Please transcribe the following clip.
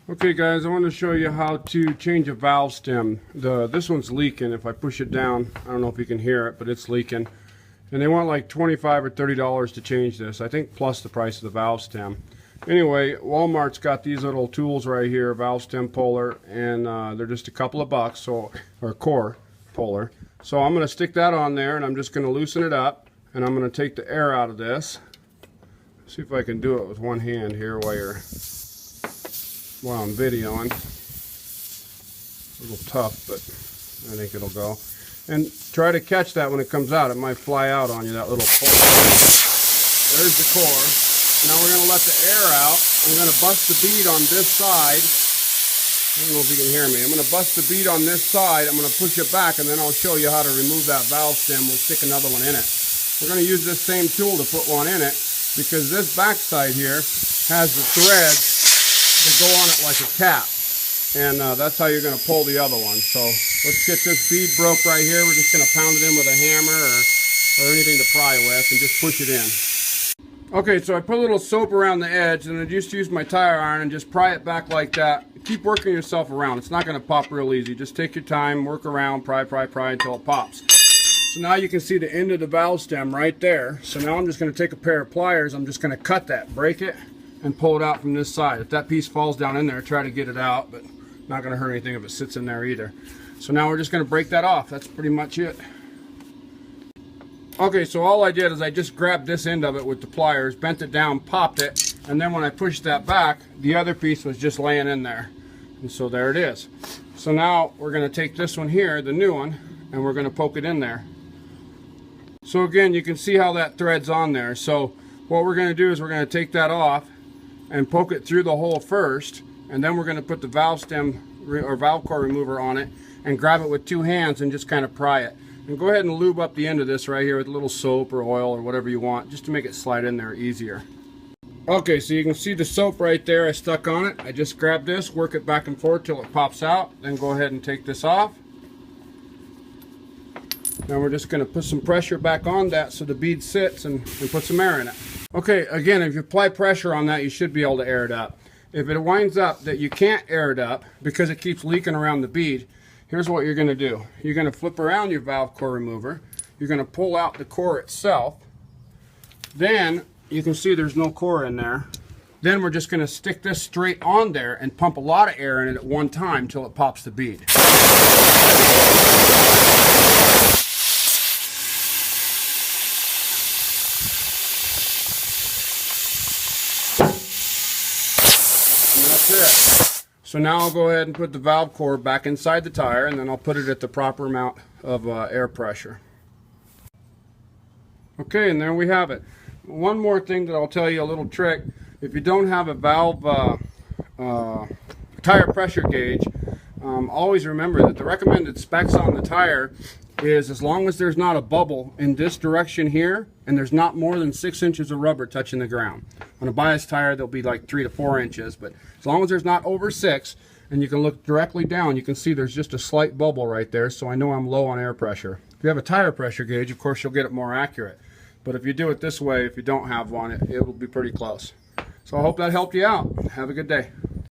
Okay guys, I want to show you how to change a valve stem. This one's leaking. If I push it down, I don't know if you can hear it, but it's leaking. And they want like $25 or $30 to change this. I think plus the price of the valve stem. Anyway, Walmart's got these little tools right here, valve stem puller, and they're just a couple of bucks, or core puller. So I'm going to stick that on there, and I'm just going to loosen it up, and I'm going to take the air out of this. See if I can do it with one hand here while I'm videoing. A little tough, but I think it'll go. And try to catch that when it comes out. It might fly out on you, that little pull. There's the core. Now we're going to let the air out. I'm going to bust the bead on this side. I don't know if you can hear me. I'm going to bust the bead on this side. I'm going to push it back, and then I'll show you how to remove that valve stem. We'll stick another one in it. We're going to use this same tool to put one in it, because this back side here has the threads that go on it like a cap. And that's how you're going to pull the other one. So let's get this bead broke right here. We're just going to pound it in with a hammer or anything to pry with and just push it in. Okay, so I put a little soap around the edge, and I just use my tire iron and just pry it back like that. Keep working yourself around. It's not going to pop real easy. Just take your time, work around, pry until it pops. So now you can see the end of the valve stem right there. So now I'm just going to take a pair of pliers. I'm just going to cut that, break it, and pull it out from this side. If that piece falls down in there, try to get it out, but not going to hurt anything if it sits in there either. So now we're just going to break that off. That's pretty much it. Okay, so all I did is I just grabbed this end of it with the pliers, bent it down, popped it, and then when I pushed that back, the other piece was just laying in there. And so there it is. So now we're going to take this one here, the new one, and we're going to poke it in there. So again, you can see how that thread's on there. So what we're going to do is we're going to take that off and poke it through the hole first, and then we're going to put the valve stem or valve core remover on it and grab it with two hands and just kind of pry it. And go ahead and lube up the end of this right here with a little soap or oil or whatever you want, just to make it slide in there easier. Okay, so you can see the soap right there I stuck on it. I just grab this, work it back and forth till it pops out, then go ahead and take this off. Now we're just going to put some pressure back on that so the bead sits and put some air in it. Okay, again, if you apply pressure on that, you should be able to air it up. If it winds up that you can't air it up because it keeps leaking around the bead, here's what you're going to do. You're going to flip around your valve core remover. You're going to pull out the core itself. Then you can see there's no core in there. Then we're just going to stick this straight on there and pump a lot of air in it at one time until it pops the bead. That's it. So now I'll go ahead and put the valve core back inside the tire, and then I'll put it at the proper amount of air pressure. Okay, and there we have it. One more thing that I'll tell you, a little trick. If you don't have a valve tire pressure gauge, always remember that the recommended specs on the tire is as long as there's not a bubble in this direction here and there's not more than 6 inches of rubber touching the ground. On a bias tire there'll be like 3 to 4 inches, but as long as there's not over 6, and you can look directly down, you can see there's just a slight bubble right there, so I know I'm low on air pressure. If you have a tire pressure gauge, of course you'll get it more accurate, but if you do it this way, if you don't have one, it will be pretty close. So I hope that helped you out. Have a good day.